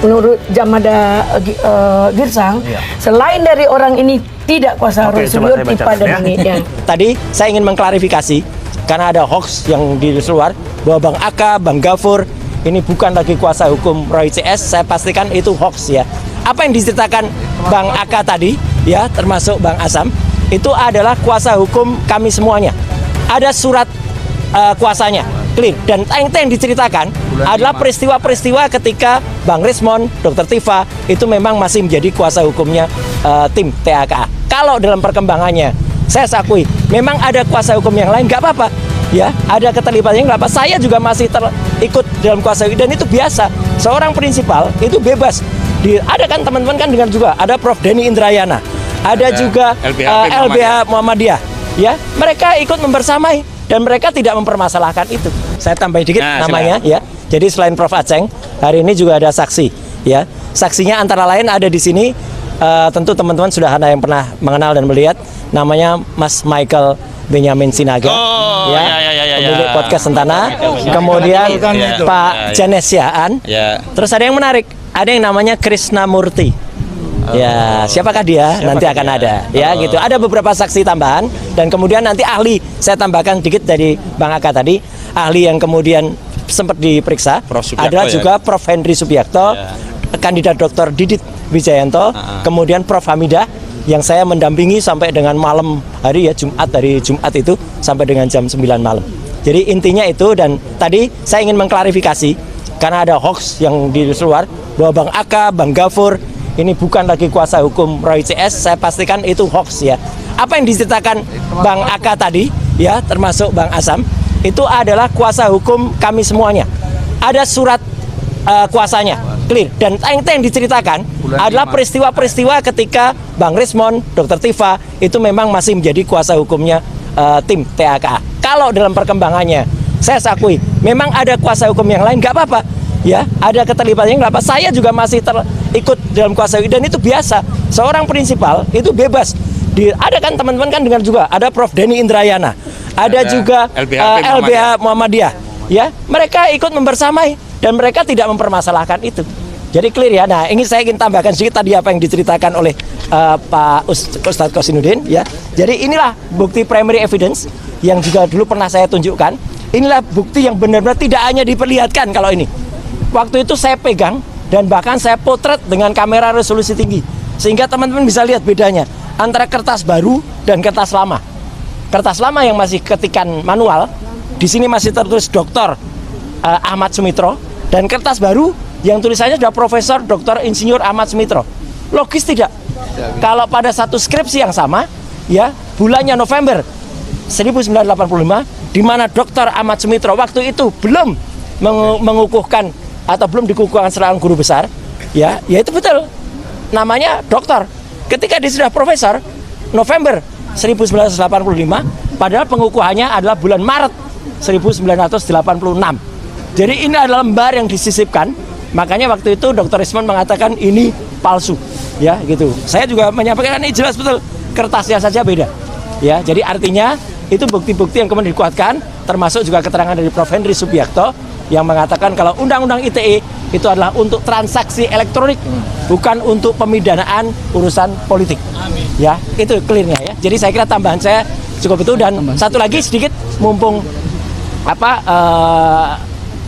menurut Jamada Girsang, selain dari orang ini tidak kuasa Roy Suryo pada ini. Ya. Tadi saya ingin mengklarifikasi karena ada hoax yang di luar bahwa Bang Aka, Bang Gafur ini bukan lagi kuasa hukum Roy CS. Saya pastikan itu hoax ya. Apa yang diceritakan Bang Aka tadi ya, termasuk Bang Asam, itu adalah kuasa hukum kami semuanya. Ada surat kuasanya clear, dan yang diceritakan adalah peristiwa-peristiwa ketika Bang Rismon, Dr. Tifa itu memang masih menjadi kuasa hukumnya tim TAKA. Kalau dalam perkembangannya saya akui memang ada kuasa hukum yang lain, nggak apa-apa ya, ada keterlibatannya, nggak apa. Saya juga masih ikut dalam kuasa hukum dan itu biasa. Seorang prinsipal itu bebas. Ada kan teman-teman kan dengar juga ada Prof. Denny Indrayana, ada juga LBH Muhammadiyah ya, mereka ikut membersamai dan mereka tidak mempermasalahkan itu. Saya tambah dikit namanya ya. Jadi selain Prof. Aceng, hari ini juga ada saksi ya. Saksinya antara lain ada di sini. Tentu teman-teman sudah ada yang pernah mengenal dan melihat, namanya Mas Michael Benyamin Sinaga, pemilik podcast Sentana. Kemudian Pak Janes Yaan. Terus ada yang menarik, ada yang namanya Krishna Murti. Ya, siapakah dia? Nanti akan ada. Ya, gitu. Ada beberapa saksi tambahan dan kemudian nanti ahli. Saya tambahkan dikit dari Bang Aka tadi. Ahli yang kemudian sempat diperiksa adalah juga Prof. Henry Subiakto, kandidat Dr. Didit Wijayanto, kemudian Prof. Hamidah yang saya mendampingi sampai dengan malam hari ya, dari Jumat itu sampai dengan jam 9 malam. Jadi intinya itu, dan tadi saya ingin mengklarifikasi karena ada hoax yang di luar bahwa Bang Aka, Bang Gafur ini bukan lagi kuasa hukum Roy CS. Saya pastikan itu hoax ya. Apa yang diceritakan Bang Aka tadi ya, termasuk Bang Asam, itu adalah kuasa hukum kami semuanya. Ada surat kuasanya clear, dan yang diceritakan adalah peristiwa-peristiwa ketika Bang Rismon, Dr. Tifa itu memang masih menjadi kuasa hukumnya tim TAKA. Kalau dalam perkembangannya saya akui memang ada kuasa hukum yang lain, nggak apa-apa ya, ada keterlibatannya, nggak apa. Saya juga masih ikut dalam kuasa hukum dan itu biasa. Seorang prinsipal itu bebas. Ada kan teman-teman kan dengar juga ada Prof. Denny Indrayana, ada juga LBH Muhammadiyah ya, mereka ikut membersamai dan mereka tidak mempermasalahkan itu. Jadi clear ya. Nah, saya ingin tambahkan sedikit tadi apa yang diceritakan oleh Pak Ustadz Kosinudin ya. Jadi inilah bukti primary evidence yang juga dulu pernah saya tunjukkan. Inilah bukti yang benar-benar tidak hanya diperlihatkan kalau ini. Waktu itu saya pegang dan bahkan saya potret dengan kamera resolusi tinggi, sehingga teman-teman bisa lihat bedanya antara kertas baru dan kertas lama. Kertas lama yang masih ketikan manual, di sini masih tertulis Dr. Ahmad Sumitro, dan kertas baru yang tulisannya sudah Profesor Dr. Insinyur Ahmad Sumitro. Logis tidak? Kalau pada satu skripsi yang sama, ya, bulannya November 1985, di mana Dr. Ahmad Sumitro waktu itu belum mengukuhkan atau belum dikukuhkan seorang guru besar, ya itu betul. Namanya doktor. Ketika dia sudah profesor, November 1985, padahal pengukuhannya adalah bulan Maret 1986. Jadi ini adalah lembar yang disisipkan. Makanya waktu itu Dr. Rismon mengatakan ini palsu, ya gitu. Saya juga menyampaikan ini jelas betul, kertasnya saja beda, ya. Jadi artinya itu bukti-bukti yang kemudian dikuatkan, termasuk juga keterangan dari Prof. Henry Subiakto yang mengatakan kalau Undang-Undang ITE itu adalah untuk transaksi elektronik, bukan untuk pemidanaan urusan politik. Ya, itu clearnya ya. Jadi saya kira tambahan saya cukup itu, dan satu lagi sedikit, mumpung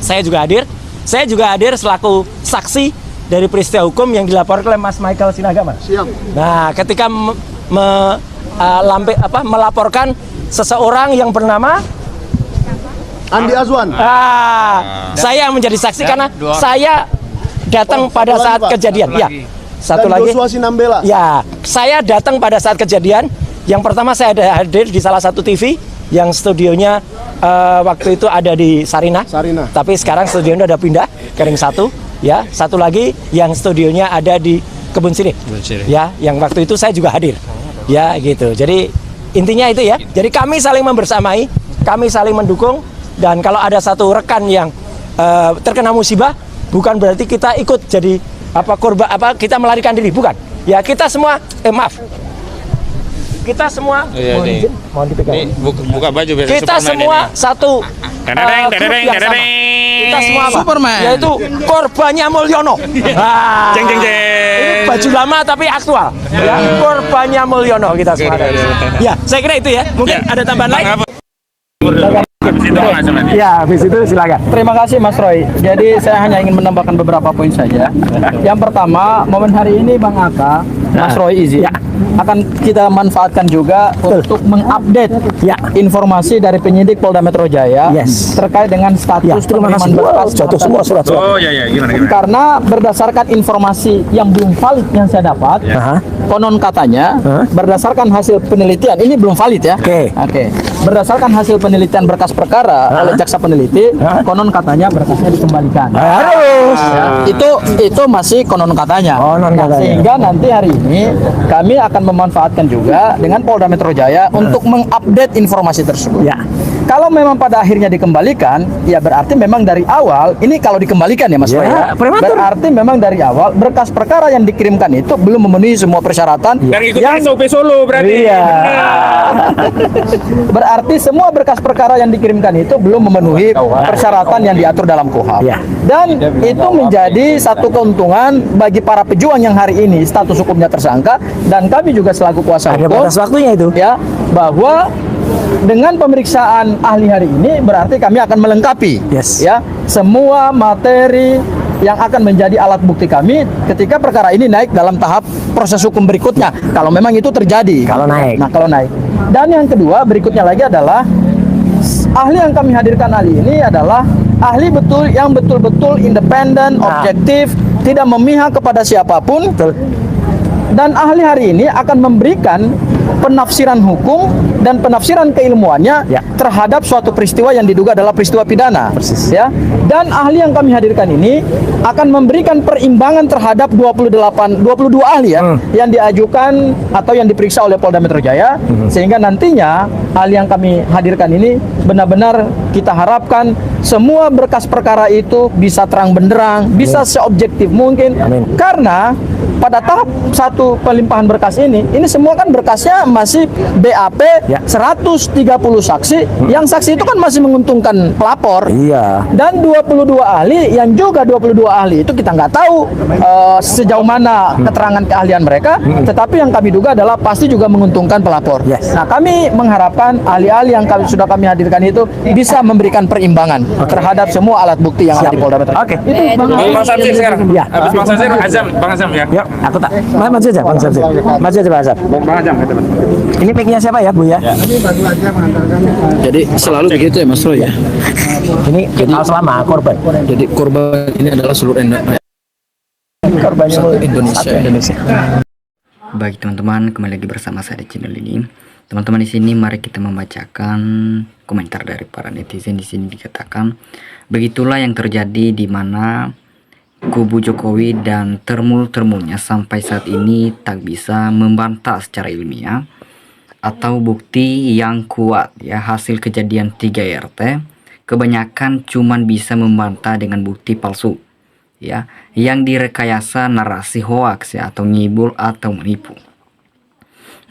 saya juga hadir. Saya juga hadir selaku saksi dari peristiwa hukum yang dilaporkan oleh Mas Michael Sinaga, Mas. Siap. Nah, ketika melaporkan seseorang yang bernama Andi Azwan. Saya menjadi saksi karena saya datang pada saat kejadian. Ya. Satu lagi. Joshua Sinambela. Ya, saya datang pada saat kejadian. Yang pertama saya hadir di salah satu TV yang studionya waktu itu ada di Sarina. Tapi sekarang studionya udah pindah ke Ring 1, ya. Satu lagi yang studionya ada di Kebun Sirih. Ya, yang waktu itu saya juga hadir. Ya, gitu. Jadi intinya itu ya. Jadi kami saling membersamai, kami saling mendukung, dan kalau ada satu rekan yang terkena musibah, bukan berarti kita ikut jadi korban, kita melarikan diri, bukan. Ya, kita semua kita semua mohon dipegang. Ini buka baju biasa. Kita semua satu yang sama. Kita semua apa? Superman. Yaitu korbannya Mulyono. Ah. Jeng jeng jeng. Ini baju lama tapi aktual. Ya, korbannya Mulyono kita semua. Ya, saya kira itu ya. Mungkin ada tambahan lain. Ya, habis itu silakan. Terima kasih Mas Roy. Jadi saya hanya ingin menambahkan beberapa poin saja. Yang pertama, momen hari ini Bang Aka, Mas Roy izin akan kita manfaatkan juga untuk mengupdate informasi dari penyidik Polda Metro Jaya terkait dengan status penerimaan berkas semua surat. Oh ya gimana. karena berdasarkan informasi yang belum valid yang saya dapat, konon katanya berdasarkan hasil penelitian ini belum valid ya. Oke. Berdasarkan hasil penelitian berkas perkara oleh jaksa peneliti, konon katanya berkasnya dikembalikan. Harus. Itu masih konon katanya. Sehingga nanti hari ini kami akan memanfaatkan juga dengan Polda Metro Jaya untuk mengupdate informasi tersebut. Kalau memang pada akhirnya dikembalikan, ya berarti memang dari awal ini kalau dikembalikan ya Mas Roy, berarti memang dari awal berkas perkara yang dikirimkan itu belum memenuhi semua persyaratan yang SOP Solo berarti. Berarti semua berkas perkara yang dikirimkan itu belum memenuhi persyaratan yang diatur dalam KUHP. Dan itu menjadi satu keuntungan bagi para pejuang yang hari ini status hukumnya tersangka, dan kami juga selaku kuasa hukum. Ada batas waktunya itu. Ya, bahwa dengan pemeriksaan ahli hari ini berarti kami akan melengkapi ya semua materi yang akan menjadi alat bukti kami ketika perkara ini naik dalam tahap proses hukum berikutnya kalau memang itu terjadi. Kalau naik. Dan yang kedua berikutnya lagi adalah ahli yang kami hadirkan ahli ini adalah ahli yang betul-betul independen, objektif, tidak memihak kepada siapapun. Dan ahli hari ini akan memberikan penafsiran hukum dan penafsiran keilmuannya terhadap suatu peristiwa yang diduga adalah peristiwa pidana. Ya. Dan ahli yang kami hadirkan ini akan memberikan perimbangan terhadap 22 ahli yang diajukan atau yang diperiksa oleh Polda Metro Jaya, sehingga nantinya ahli yang kami hadirkan ini benar-benar kita harapkan semua berkas perkara itu bisa terang benderang, bisa seobjektif mungkin. Karena pada tahap satu pelimpahan berkas ini semua kan berkasnya masih BAP 130 saksi, yang saksi itu kan masih menguntungkan pelapor. Dan 22 ahli yang juga 22 ahli itu kita nggak tahu sejauh mana keterangan keahlian mereka, tetapi yang kami duga adalah pasti juga menguntungkan pelapor. Nah, kami mengharapkan ahli-ahli yang sudah kami hadirkan itu bisa memberikan perimbangan terhadap semua alat bukti yang ada di Polda Metro. Oke. Bang Samsir sekarang. Habis Bang Samsir, Bang Azam ya. Aku tak. Maju aja Bang Samsir. Maju aja Bang Azam. Bang Azam kata Mas. Ini mic-nya siapa ya, Bu ya? Jadi selalu begitu ya Mas Roy ya. Ini selama korban. Jadi korban ini adalah seluruh Indonesia. Baik teman-teman, kembali lagi bersama saya di channel ini. Teman-teman, di sini mari kita membacakan komentar dari para netizen. Di sini dikatakan, begitulah yang terjadi di mana kubu Jokowi dan termul-termulnya sampai saat ini tak bisa membantah secara ilmiah atau bukti yang kuat ya hasil kejadian 3RT. Kebanyakan cuman bisa membantah dengan bukti palsu ya, yang direkayasa narasi hoaks ya, atau ngibul atau menipu.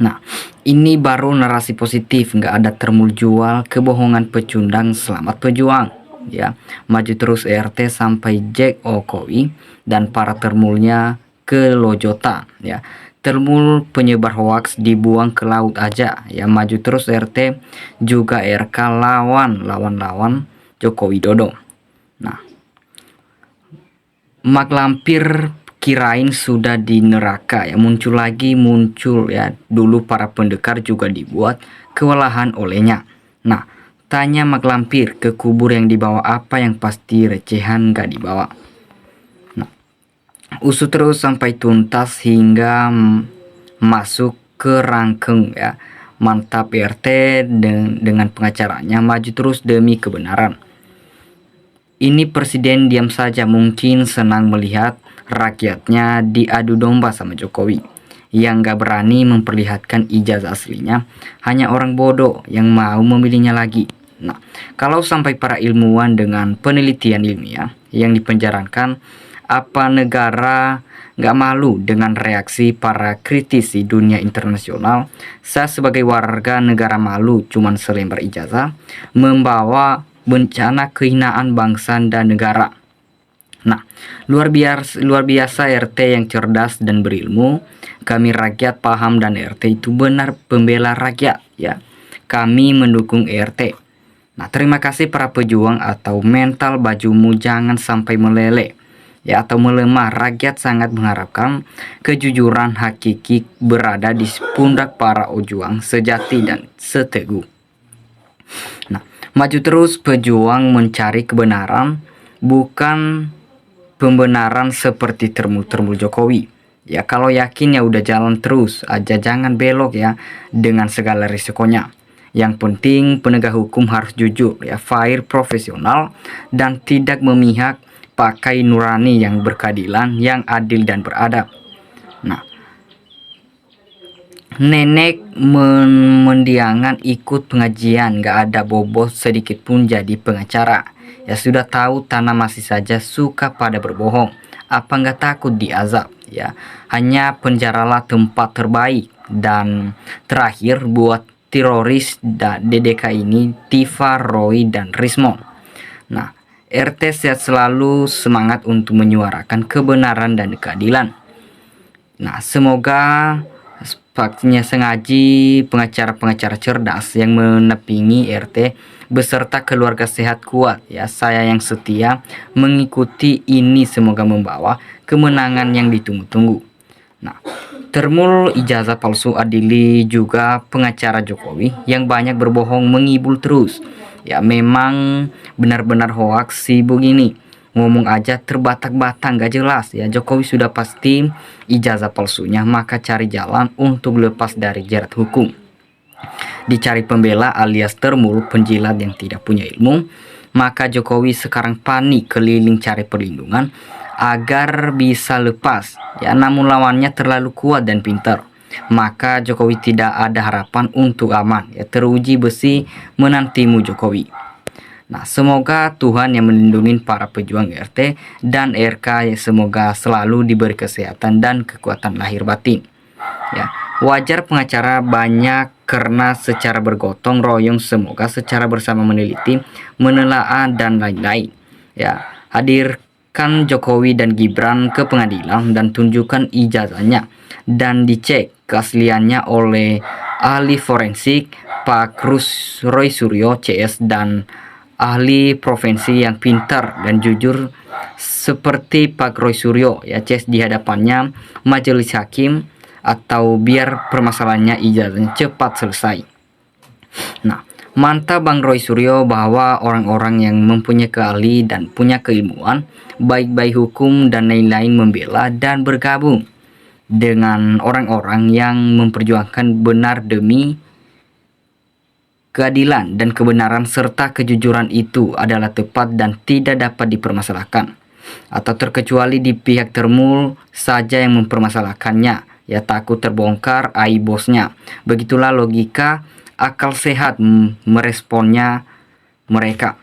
Nah, ini baru narasi positif, nggak ada termul jual, kebohongan pecundang, selamat pejuang ya, maju terus ERT sampai Jack Okowi dan para termulnya ke lojotan ya. Termul penyebar hoaks dibuang ke laut aja ya, maju terus RT juga RK lawan Joko Widodo. Nah, Mak Lampir kirain sudah di neraka ya, muncul ya, dulu para pendekar juga dibuat kewalahan olehnya. Nah, tanya Mak Lampir ke kubur yang dibawa apa yang pasti recehan gak dibawa. Nah, usut terus sampai tuntas hingga masuk ke rangkeng ya. Mantap RT dengan pengacaranya maju terus demi kebenaran. Ini presiden diam saja, mungkin senang melihat rakyatnya diadu domba sama Jokowi yang gak berani memperlihatkan ijazah aslinya, hanya orang bodoh yang mau memilihnya lagi. Nah, kalau sampai para ilmuwan dengan penelitian ilmiah yang dipenjarakan, apa negara gak malu dengan reaksi para kritisi dunia internasional? Saya sebagai warga negara malu cuman selembar ijazah membawa bencana kehinaan bangsa dan negara. Nah, luar biasa RT yang cerdas dan berilmu. Kami rakyat paham dan RT itu benar pembela rakyat ya. Kami mendukung RT. Nah, terima kasih para pejuang atau mental bajumu jangan sampai meleleh ya atau melemah. Rakyat sangat mengharapkan kejujuran hakiki berada di pundak para pejuang sejati dan seteguh. Nah, maju terus pejuang mencari kebenaran, bukan pembenaran seperti termul-termul Jokowi. Ya kalau yakin ya udah jalan terus aja, jangan belok ya dengan segala risikonya. Yang penting penegak hukum harus jujur ya, fair, profesional dan tidak memihak, pakai nurani yang berkeadilan, yang adil dan beradab. Nah, nenek mendiangan ikut pengajian, gak ada bobot sedikit pun jadi pengacara. Ya sudah tahu tanah masih saja suka pada berbohong. Apa nggak takut diazab? Ya hanya penjaralah tempat terbaik. Dan terakhir buat teroris DDK ini, Tifa, Roy dan Rismon. Nah, RT sehat selalu, semangat untuk menyuarakan kebenaran dan keadilan. Nah, semoga Pastinya sengaji pengacara-pengacara cerdas yang menepingi RT beserta keluarga sehat kuat ya. Saya yang setia mengikuti ini semoga membawa kemenangan yang ditunggu-tunggu. Nah, termul ijazah palsu adili juga pengacara Jokowi yang banyak berbohong mengibul terus. Ya memang benar-benar hoaks sih begini. Ngomong aja terbatak-batak gak jelas ya. Jokowi sudah pasti ijazah palsunya, maka cari jalan untuk lepas dari jerat hukum. Dicari pembela alias termul penjilat yang tidak punya ilmu, maka Jokowi sekarang panik keliling cari perlindungan agar bisa lepas ya. Namun lawannya terlalu kuat dan pintar, maka Jokowi tidak ada harapan untuk aman ya. Teruji besi menantimu Jokowi. Nah, semoga Tuhan yang melindungi para pejuang RT dan RK ya, semoga selalu diberi kesehatan dan kekuatan lahir batin. Ya, wajar pengacara banyak karena secara bergotong royong, semoga secara bersama meneliti, menelaah dan lain-lain. Ya, hadirkan Jokowi dan Gibran ke pengadilan dan tunjukkan ijazahnya dan dicek keasliannya oleh ahli forensik Pak Roy Suryo CS dan ahli provinsi yang pintar dan jujur seperti Pak Roy Suryo ya, CS di hadapannya majelis hakim, atau biar permasalahannya ijazahnya cepat selesai. Nah, mantap Bang Roy Suryo bahwa orang-orang yang mempunyai keahli dan punya keilmuan baik-baik hukum dan lain-lain membela dan bergabung dengan orang-orang yang memperjuangkan benar demi keadilan dan kebenaran serta kejujuran itu adalah tepat dan tidak dapat dipermasalahkan, atau terkecuali di pihak termul saja yang mempermasalahkannya ya, takut terbongkar aib bosnya. Begitulah logika akal sehat meresponnya mereka.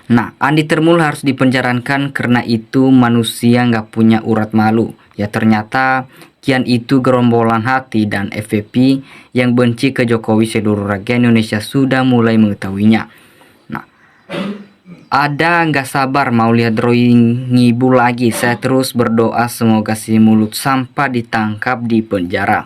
Nah, Andi Termul harus dipenjarakan karena itu manusia nggak punya urat malu ya. Ternyata kian itu gerombolan hati dan FVP yang benci ke Jokowi seluruh rakyat Indonesia sudah mulai mengetahuinya. Nah, ada nggak sabar mau lihat Roy ngibul lagi. Saya terus berdoa semoga si mulut sampah ditangkap di penjara.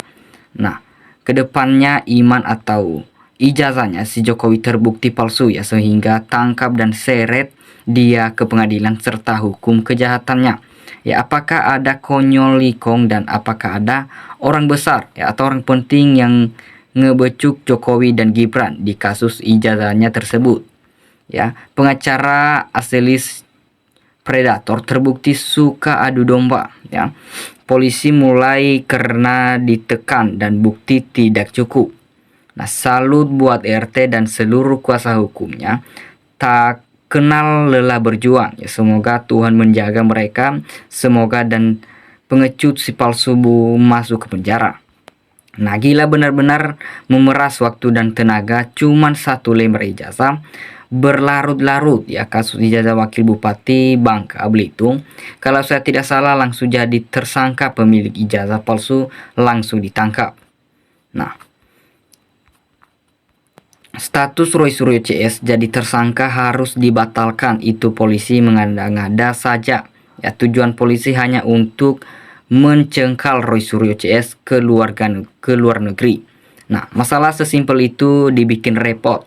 Nah, kedepannya iman atau ijazahnya si Jokowi terbukti palsu ya, sehingga tangkap dan seret dia ke pengadilan serta hukum kejahatannya. Ya, apakah ada konyol likong dan apakah ada orang besar ya atau orang penting yang ngebecuk Jokowi dan Gibran di kasus ijazahnya tersebut. Ya, pengacara aselis predator terbukti suka adu domba ya. Polisi mulai karena ditekan dan bukti tidak cukup. Nah, salut buat RT dan seluruh kuasa hukumnya. Tak kenal lelah berjuang ya. Semoga Tuhan menjaga mereka. Semoga dan pengecut si palsu masuk ke penjara. Nah, gila benar-benar memeras waktu dan tenaga. Cuman satu lembar ijazah berlarut-larut ya, kasus ijazah wakil bupati Bangka Belitung. Kalau saya tidak salah langsung jadi tersangka pemilik ijazah palsu, langsung ditangkap. Nah, status Roy Suryo CS jadi tersangka harus dibatalkan. Itu polisi mengada-ngada saja. Ya, tujuan polisi hanya untuk mencengkal Roy Suryo CS ke luar negeri. Nah, masalah sesimpel itu dibikin repot.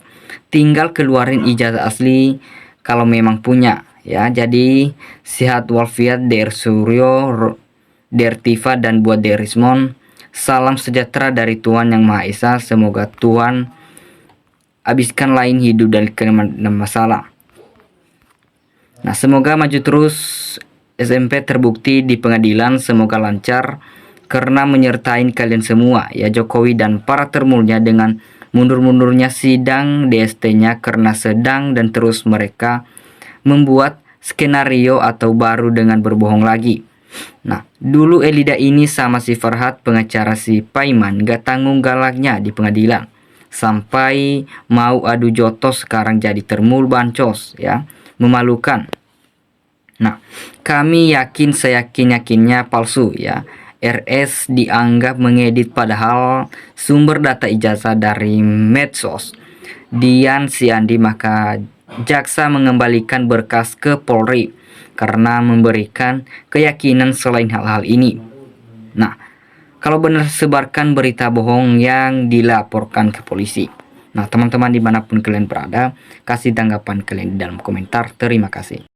Tinggal keluarin ijazah asli kalau memang punya. Ya, jadi sehat walafiat Der Suryo, Der Tifa, dan buat Der Rismon. Salam sejahtera dari Tuhan Yang Maha Esa. Semoga Tuhan habiskan lain hidup dari masalah. Nah, semoga maju terus. SMP terbukti di pengadilan, semoga lancar karena menyertai kalian semua ya, Jokowi dan para termulnya dengan mundur-mundurnya sidang DST-nya karena sedang dan terus mereka membuat skenario atau baru dengan berbohong lagi. Nah, dulu Elida ini sama si Farhad pengacara si Paiman gak tanggung galaknya di pengadilan. Sampai mau adu jotos sekarang jadi termul bancos ya, memalukan. Nah, kami yakin seyakin-yakinnya palsu ya. RS dianggap mengedit padahal sumber data ijazah dari medsos. Dian si Andi, maka jaksa mengembalikan berkas ke Polri karena memberikan keyakinan selain hal-hal ini. Nah, kalau benar sebarkan berita bohong yang dilaporkan ke polisi. Nah, teman-teman dimanapun kalian berada, kasih tanggapan kalian di dalam komentar. Terima kasih.